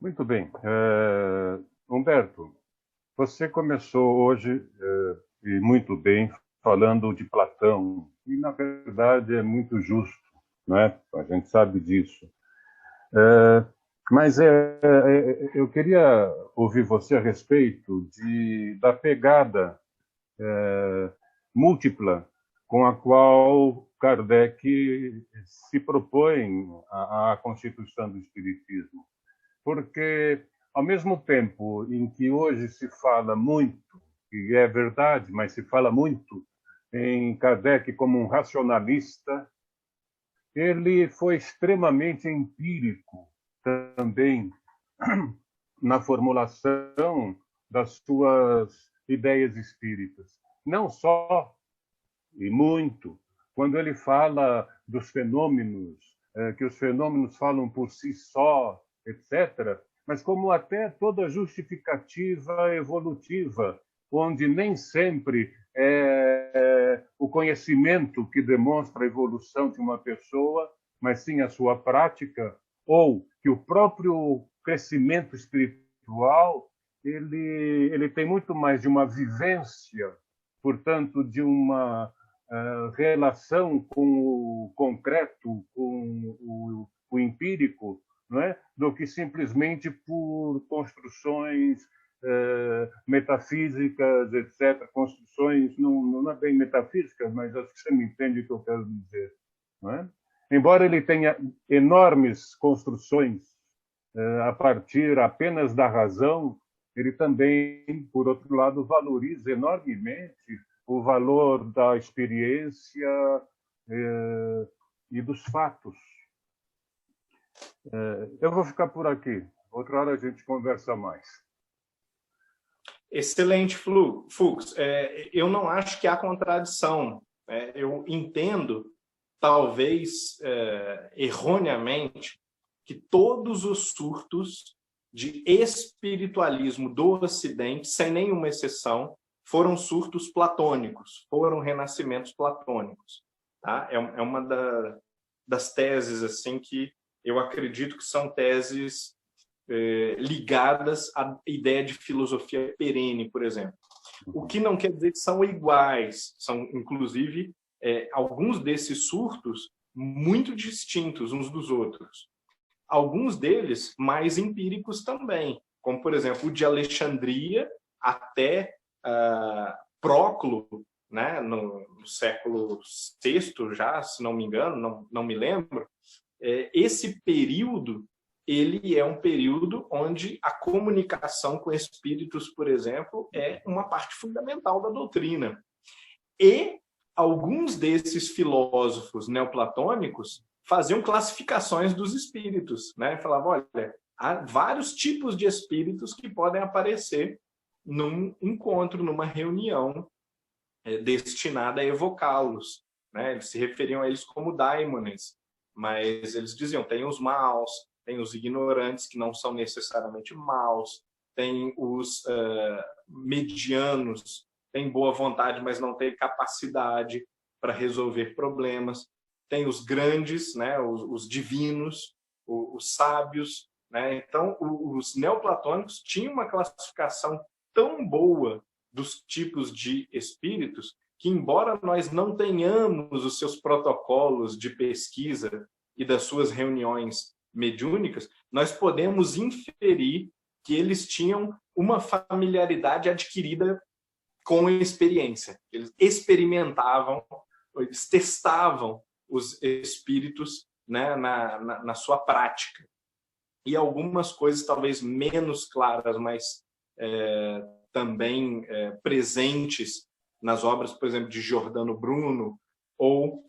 S3: Muito bem. Humberto, você começou hoje, e muito bem, falando de Platão, e, na verdade, é muito justo, não é? A gente sabe disso. Mas eu queria ouvir você a respeito da pegada múltipla com a qual Kardec se propõe à constituição do Espiritismo. Porque, ao mesmo tempo em que hoje se fala muito, e é verdade, mas se fala muito em Kardec como um racionalista, ele foi extremamente empírico também na formulação das suas ideias espíritas. Não só, e muito, quando ele fala dos fenômenos, que os fenômenos falam por si só, etc., mas como até toda justificativa evolutiva, onde nem sempre é o conhecimento que demonstra a evolução de uma pessoa, mas sim a sua prática, ou que o próprio crescimento espiritual ele tem muito mais de uma vivência, portanto, de uma relação com o concreto, com o empírico, não é? Do que simplesmente por construções metafísicas, etc. Construções, não é bem metafísicas, mas acho que você me entende o que eu quero dizer. Não é? Embora ele tenha enormes construções a partir apenas da razão, ele também, por outro lado, valoriza enormemente o valor da experiência e dos fatos. Eu vou ficar por aqui. Outra hora a gente conversa mais.
S1: Excelente, Fux. Eu não acho que há contradição. Eu entendo, talvez erroneamente, que todos os surtos de espiritualismo do Ocidente, sem nenhuma exceção, foram surtos platônicos, foram renascimentos platônicos. Tá? É uma das teses assim que eu acredito que são teses ligadas à ideia de filosofia perene, por exemplo. O que não quer dizer que são iguais, são, inclusive, alguns desses surtos muito distintos uns dos outros. Alguns deles mais empíricos também, como, por exemplo, o de Alexandria até Próclo, né, no século VI já, se não me engano, não me lembro. Esse período ele é um período onde a comunicação com espíritos, por exemplo, é uma parte fundamental da doutrina. E alguns desses filósofos neoplatônicos faziam classificações dos espíritos, né? Falavam, olha, há vários tipos de espíritos que podem aparecer num encontro, numa reunião destinada a evocá-los, né? Eles se referiam a eles como daimones, mas eles diziam, tem os maus, tem os ignorantes, que não são necessariamente maus, tem os medianos, tem boa vontade, mas não tem capacidade para resolver problemas, tem os grandes, né, os divinos, os sábios. Né? Então, os neoplatônicos tinham uma classificação tão boa dos tipos de espíritos que, embora nós não tenhamos os seus protocolos de pesquisa e das suas reuniões mediúnicas, nós podemos inferir que eles tinham uma familiaridade adquirida com a experiência. Eles experimentavam, eles testavam os espíritos, né, na sua prática. E algumas coisas talvez menos claras, mas também presentes nas obras, por exemplo, de Giordano Bruno ou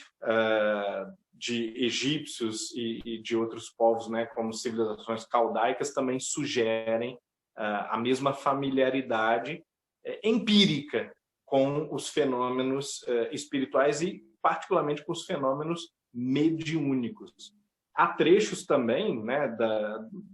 S1: de egípcios e de outros povos, né, como civilizações caldaicas, também sugerem a mesma familiaridade empírica com os fenômenos espirituais e, particularmente, com os fenômenos mediúnicos. Há trechos também, né,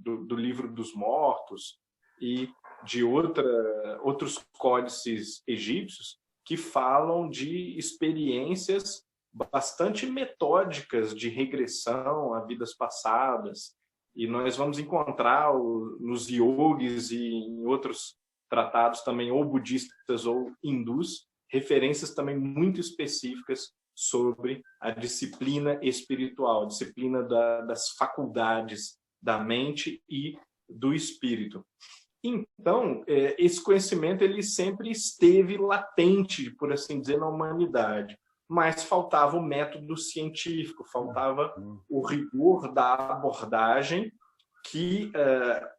S1: do Livro dos Mortos e de outros códices egípcios que falam de experiências bastante metódicas de regressão a vidas passadas. E nós vamos encontrar nos yogis e em outros tratados também, ou budistas ou hindus, referências também muito específicas sobre a disciplina espiritual, a disciplina das faculdades da mente e do espírito. Então, esse conhecimento ele sempre esteve latente, por assim dizer, na humanidade, mas faltava o método científico, faltava o rigor da abordagem que,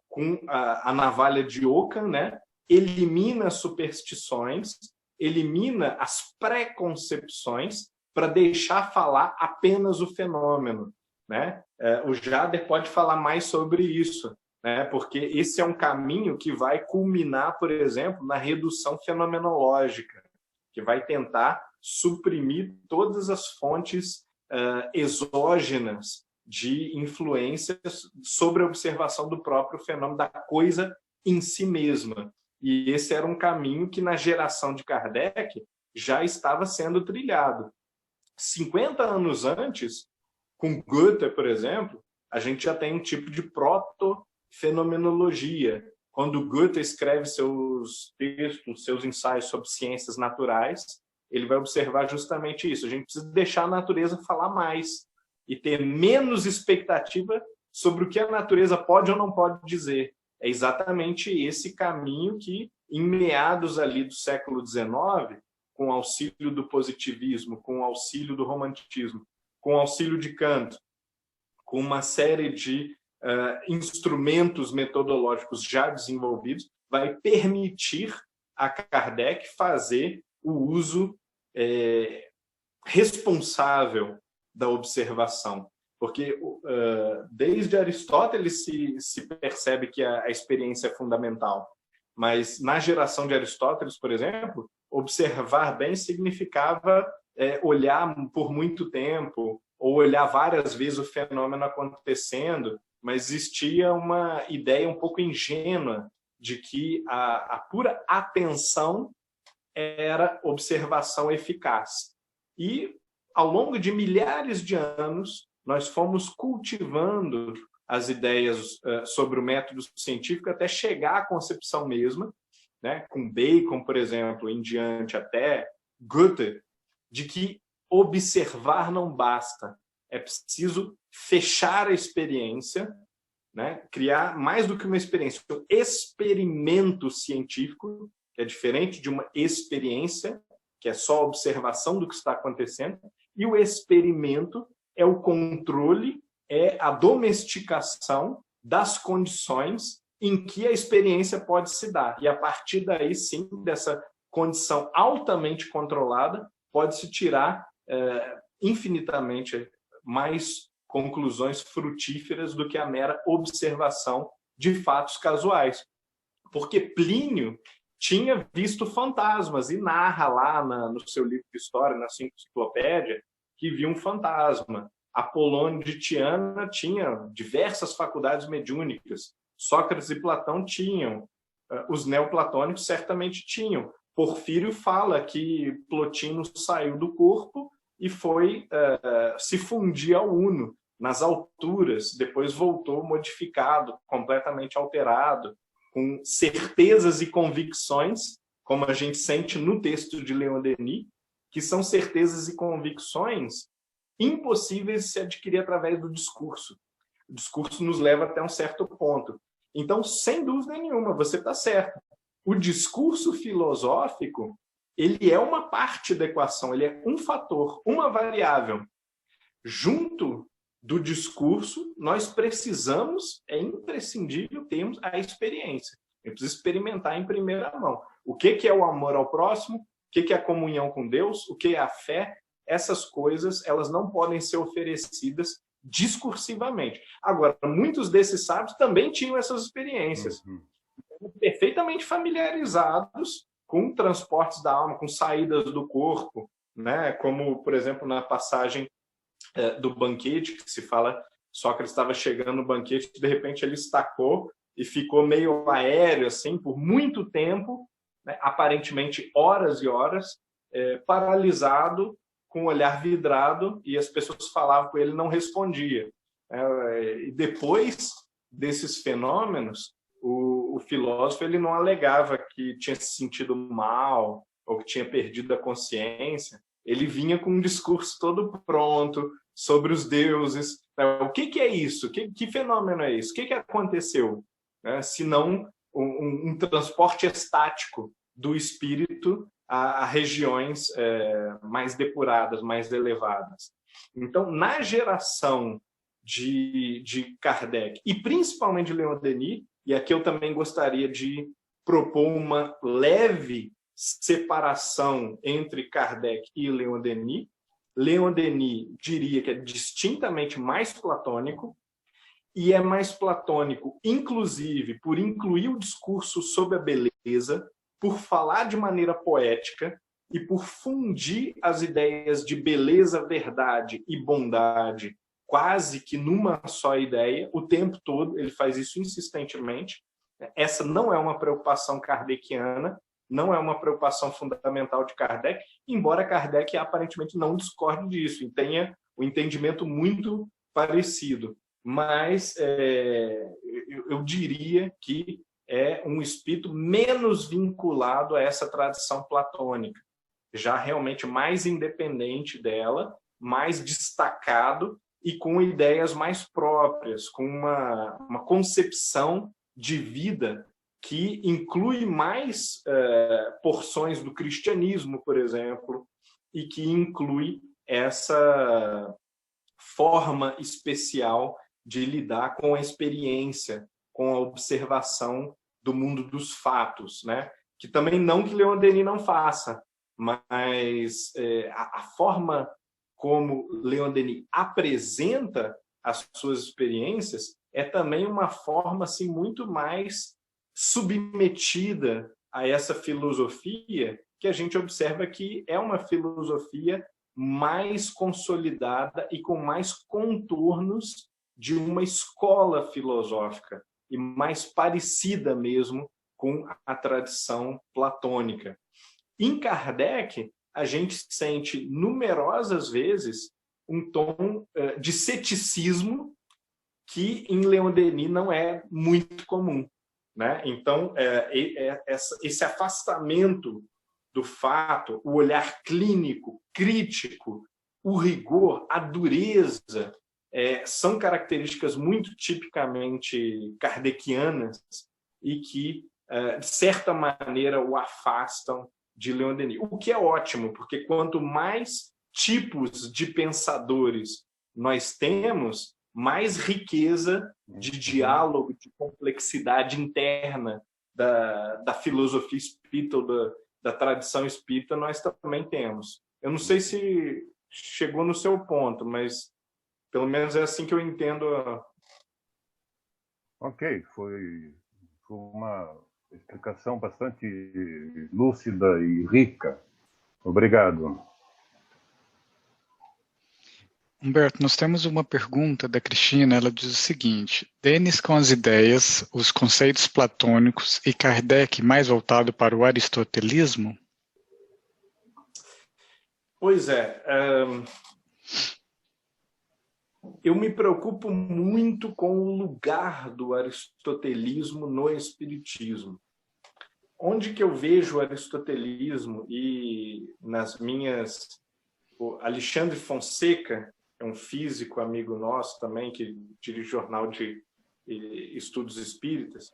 S1: com a navalha de Ockham, né, elimina superstições, elimina as preconcepções para deixar falar apenas o fenômeno, né? O Jader pode falar mais sobre isso, né? Porque esse é um caminho que vai culminar, por exemplo, na redução fenomenológica, que vai tentar suprimir todas as fontes exógenas de influências sobre a observação do próprio fenômeno, da coisa em si mesma. E esse era um caminho que, na geração de Kardec, já estava sendo trilhado. 50 anos antes, com Goethe, por exemplo, a gente já tem um tipo de proto-fenomenologia. Quando Goethe escreve seus textos, seus ensaios sobre ciências naturais, ele vai observar justamente isso. A gente precisa deixar a natureza falar mais e ter menos expectativa sobre o que a natureza pode ou não pode dizer. É exatamente esse caminho que, em meados ali do século XIX, com o auxílio do positivismo, com o auxílio do romantismo, com o auxílio de Kant, com uma série de instrumentos metodológicos já desenvolvidos, vai permitir a Kardec fazer o uso responsável da observação. Porque desde Aristóteles se percebe que a experiência é fundamental. Mas na geração de Aristóteles, por exemplo, observar bem significava olhar por muito tempo, ou olhar várias vezes o fenômeno acontecendo, mas existia uma ideia um pouco ingênua de que a pura atenção era observação eficaz. E, ao longo de milhares de anos, nós fomos cultivando as ideias sobre o método científico até chegar à concepção mesma, né, com Bacon, por exemplo, em diante até Goethe, de que observar não basta, é preciso fechar a experiência, né, criar mais do que uma experiência, um experimento científico, que é diferente de uma experiência, que é só a observação do que está acontecendo, e o experimento é o controle, é a domesticação das condições em que a experiência pode se dar. E a partir daí, sim, dessa condição altamente controlada, pode-se tirar infinitamente mais conclusões frutíferas do que a mera observação de fatos casuais. Porque Plínio tinha visto fantasmas e narra lá no seu livro de história, na sua enciclopédia, que viu um fantasma. Apolônio de Tiana tinha diversas faculdades mediúnicas. Sócrates e Platão tinham. Os neoplatônicos certamente tinham. Porfírio fala que Plotino saiu do corpo e foi se fundir ao Uno, nas alturas. Depois voltou modificado, completamente alterado, com certezas e convicções, como a gente sente no texto de Leon Denis, que são certezas e convicções impossíveis de se adquirir através do discurso. O discurso nos leva até um certo ponto. Então, sem dúvida nenhuma, você está certo. O discurso filosófico, ele é uma parte da equação, ele é um fator, uma variável. Junto do discurso, nós precisamos, é imprescindível termos a experiência. Eu preciso experimentar em primeira mão. O que é o amor ao próximo? O que é a comunhão com Deus? O que é a fé? Essas coisas, elas não podem ser oferecidas discursivamente. Agora, muitos desses sábios também tinham essas experiências. Perfeitamente familiarizados com transportes da alma, com saídas do corpo, né? Como, por exemplo, na passagem do banquete, que se fala, Sócrates estava chegando no banquete, de repente ele estacou e ficou meio aéreo assim por muito tempo, né, aparentemente horas e horas, paralisado, com o olhar vidrado, e as pessoas falavam com ele e não respondia. E depois desses fenômenos, o filósofo ele não alegava que tinha se sentido mal ou que tinha perdido a consciência. Ele vinha com um discurso todo pronto sobre os deuses. O que é isso? Que fenômeno é isso? O que aconteceu? Se não um transporte estático do espírito a regiões mais depuradas, mais elevadas. Então, na geração de Kardec, e principalmente de Leon Denis, e aqui eu também gostaria de propor uma leve separação entre Kardec e Leon Denis. Leon Denis diria que é distintamente mais platônico, e é mais platônico, inclusive, por incluir o discurso sobre a beleza, por falar de maneira poética e por fundir as ideias de beleza, verdade e bondade quase que numa só ideia, o tempo todo, ele faz isso insistentemente. Essa não é uma preocupação kardeciana, não é uma preocupação fundamental de Kardec, embora Kardec aparentemente não discorde disso, e tenha um entendimento muito parecido. Mas eu diria que é um espírito menos vinculado a essa tradição platônica, já realmente mais independente dela, mais destacado e com ideias mais próprias, com uma concepção de vida que inclui mais porções do cristianismo, por exemplo, e que inclui essa forma especial de lidar com a experiência, com a observação do mundo dos fatos, né? Que também não que Leon Denis não faça, mas a forma como Leon Denis apresenta as suas experiências é também uma forma assim muito mais submetida a essa filosofia que a gente observa que é uma filosofia mais consolidada e com mais contornos de uma escola filosófica e mais parecida mesmo com a tradição platônica. Em Kardec, a gente sente numerosas vezes um tom de ceticismo que em Leon Denis não é muito comum, né? Então, esse afastamento do fato, o olhar clínico, crítico, o rigor, a dureza, são características muito tipicamente kardecianas e que, de certa maneira, o afastam de Leon Denis. O que é ótimo, porque quanto mais tipos de pensadores nós temos, mais riqueza de diálogo, de complexidade interna da filosofia espírita ou da tradição espírita nós também temos. Eu não sei se chegou no seu ponto, mas pelo menos é assim que eu entendo.
S3: Ok, foi uma explicação bastante lúcida e rica. Obrigado.
S2: Humberto, nós temos uma pergunta da Cristina, ela diz o seguinte: Denis com as ideias, os conceitos platônicos e Kardec mais voltado para o aristotelismo?
S1: Pois é. Eu me preocupo muito com o lugar do aristotelismo no espiritismo. Onde que eu vejo o aristotelismo e nas minhas... O Alexandre Fonseca, é um físico amigo nosso também, que dirige jornal de estudos espíritas,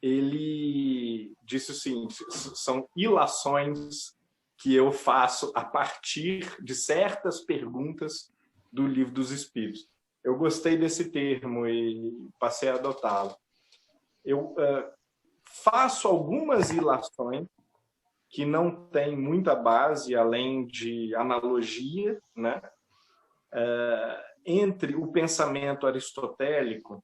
S1: ele disse assim, são ilações que eu faço a partir de certas perguntas do Livro dos Espíritos. Eu gostei desse termo e passei a adotá-lo. Eu faço algumas ilações que não têm muita base, além de analogia, né? Entre o pensamento aristotélico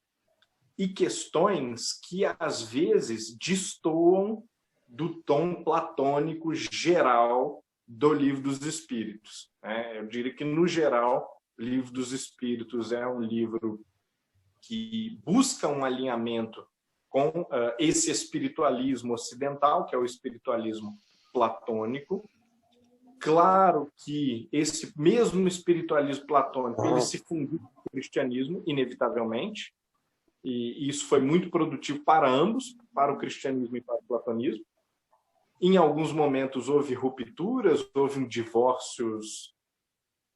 S1: e questões que, às vezes, destoam do tom platônico geral do Livro dos Espíritos, né? Eu diria que, no geral, o Livro dos Espíritos é um livro que busca um alinhamento com esse espiritualismo ocidental, que é o espiritualismo platônico. Claro que esse mesmo espiritualismo platônico ele se fundiu com o cristianismo, inevitavelmente, e isso foi muito produtivo para ambos, para o cristianismo e para o platonismo. Em alguns momentos houve rupturas, houve divórcios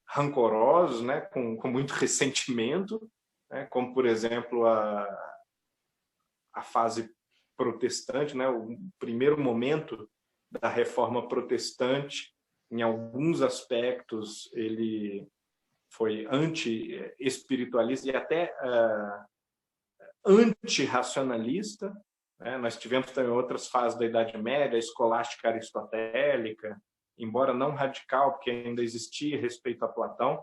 S1: rancorosos, né, com muito ressentimento, né, como, por exemplo, a fase protestante, né, o primeiro momento da reforma protestante. Em alguns aspectos, ele foi anti-espiritualista e até anti-racionalista. Né? Nós tivemos também outras fases da Idade Média, a escolástica aristotélica, embora não radical, porque ainda existia respeito a Platão,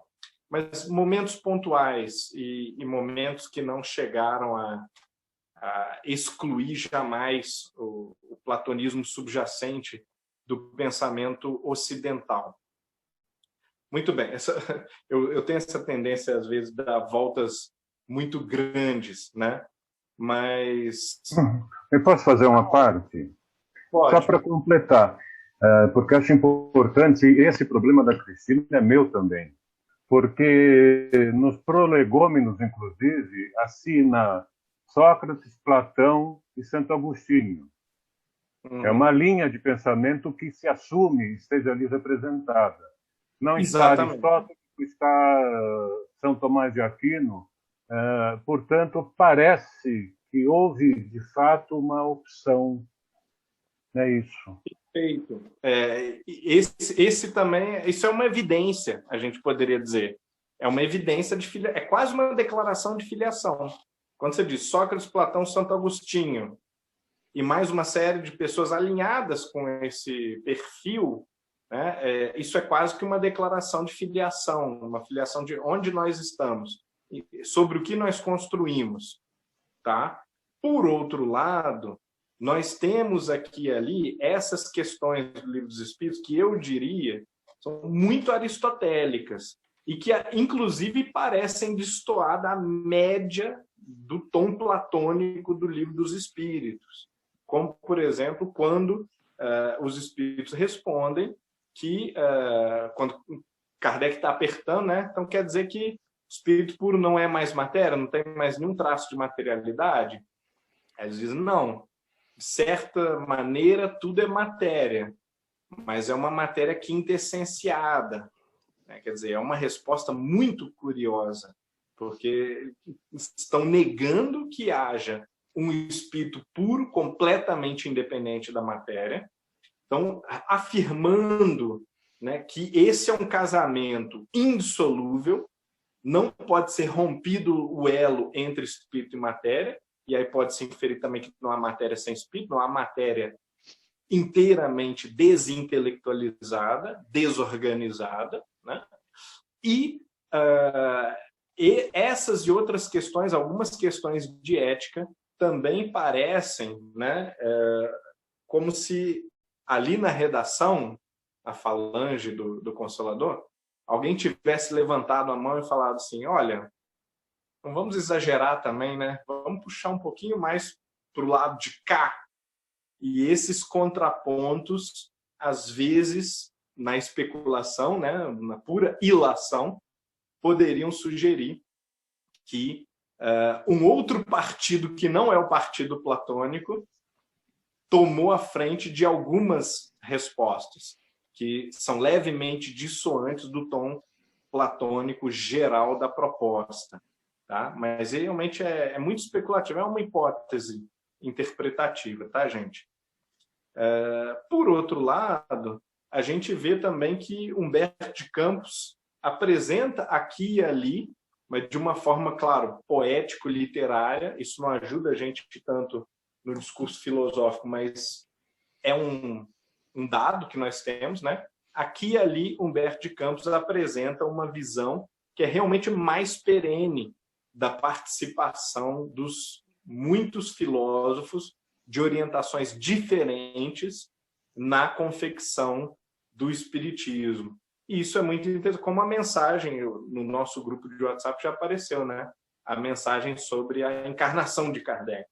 S1: mas momentos pontuais e momentos que não chegaram a excluir jamais o platonismo subjacente do pensamento ocidental. Muito bem, eu tenho essa tendência, às vezes, de dar voltas muito grandes, né? Mas...
S3: Eu posso fazer uma parte?
S1: Pode.
S3: Só para completar, porque acho importante, e esse problema da Cristina é meu também, porque nos prolegômenos, inclusive, assina Sócrates, Platão e Santo Agostinho. É uma linha de pensamento que se assume, esteja ali representada. Não está Aristóteles, está São Tomás de Aquino. Portanto, parece que houve, de fato, uma opção. É isso.
S1: Perfeito. Esse também, isso é uma evidência, a gente poderia dizer. É uma evidência de filiação, é quase uma declaração de filiação. Quando você diz Sócrates, Platão, Santo Agostinho, e mais uma série de pessoas alinhadas com esse perfil, né, isso é quase que uma declaração de filiação, uma filiação de onde nós estamos, sobre o que nós construímos. Tá? Por outro lado, nós temos aqui e ali essas questões do Livro dos Espíritos que eu diria são muito aristotélicas e que, inclusive, parecem destoar da média do tom platônico do Livro dos Espíritos. Como, por exemplo, quando os espíritos respondem que, quando Kardec está apertando, né, então quer dizer que o espírito puro não é mais matéria, não tem mais nenhum traço de materialidade? Eles dizem, não, de certa maneira tudo é matéria, mas é uma matéria quintessenciada. Né? Quer dizer, é uma resposta muito curiosa, porque estão negando que haja um espírito puro, completamente independente da matéria. Então, afirmando, né, que esse é um casamento indissolúvel, não pode ser rompido o elo entre espírito e matéria, e aí pode-se inferir também que não há matéria sem espírito, não há matéria inteiramente desintelectualizada, desorganizada, né? E essas e outras questões, algumas questões de ética, também parecem, né, como se ali na redação, a falange do Consolador, alguém tivesse levantado a mão e falado assim, olha, não vamos exagerar também, né? Vamos puxar um pouquinho mais para o lado de cá. E esses contrapontos, às vezes, na especulação, né, na pura ilação, poderiam sugerir que um outro partido que não é o partido platônico tomou a frente de algumas respostas que são levemente dissoantes do tom platônico geral da proposta. Tá? Mas realmente é muito especulativo, é uma hipótese interpretativa, tá, gente? Por outro lado, a gente vê também que Humberto de Campos apresenta aqui e ali, mas de uma forma, claro, poético-literária. Isso não ajuda a gente tanto no discurso filosófico, mas é um dado que nós temos, né? Aqui e ali, Humberto de Campos apresenta uma visão que é realmente mais perene da participação dos muitos filósofos de orientações diferentes na confecção do espiritismo. E isso é muito interessante, como a mensagem no nosso grupo de WhatsApp já apareceu, né? A mensagem sobre a encarnação de Kardec.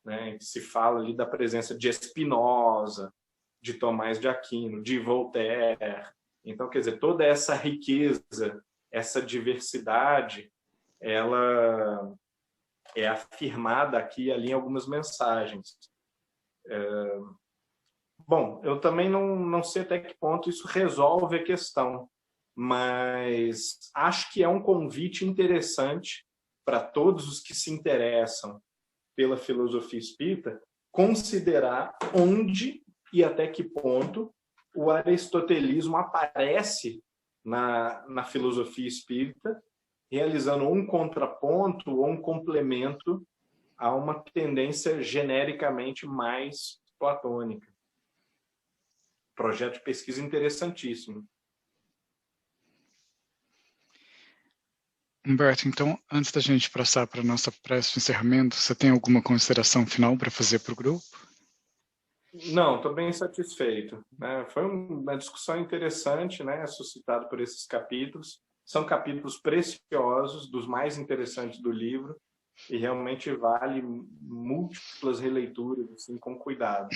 S1: né, que se fala ali da presença de Spinoza, de Tomás de Aquino, de Voltaire. Então, quer dizer, toda essa riqueza, essa diversidade, ela é afirmada aqui e ali em algumas mensagens. Bom, eu também não sei até que ponto isso resolve a questão, mas acho que é um convite interessante para todos os que se interessam pela filosofia espírita considerar onde e até que ponto o aristotelismo aparece na filosofia espírita, realizando um contraponto ou um complemento a uma tendência genericamente mais platônica. Projeto de pesquisa interessantíssimo.
S2: Humberto, então, antes da gente passar para a nossa prece de encerramento, você tem alguma consideração final para fazer para o grupo?
S1: Não, estou bem satisfeito, né? Foi uma discussão interessante, né, suscitada por esses capítulos. São capítulos preciosos, dos mais interessantes do livro, e realmente vale múltiplas releituras, assim, com cuidado.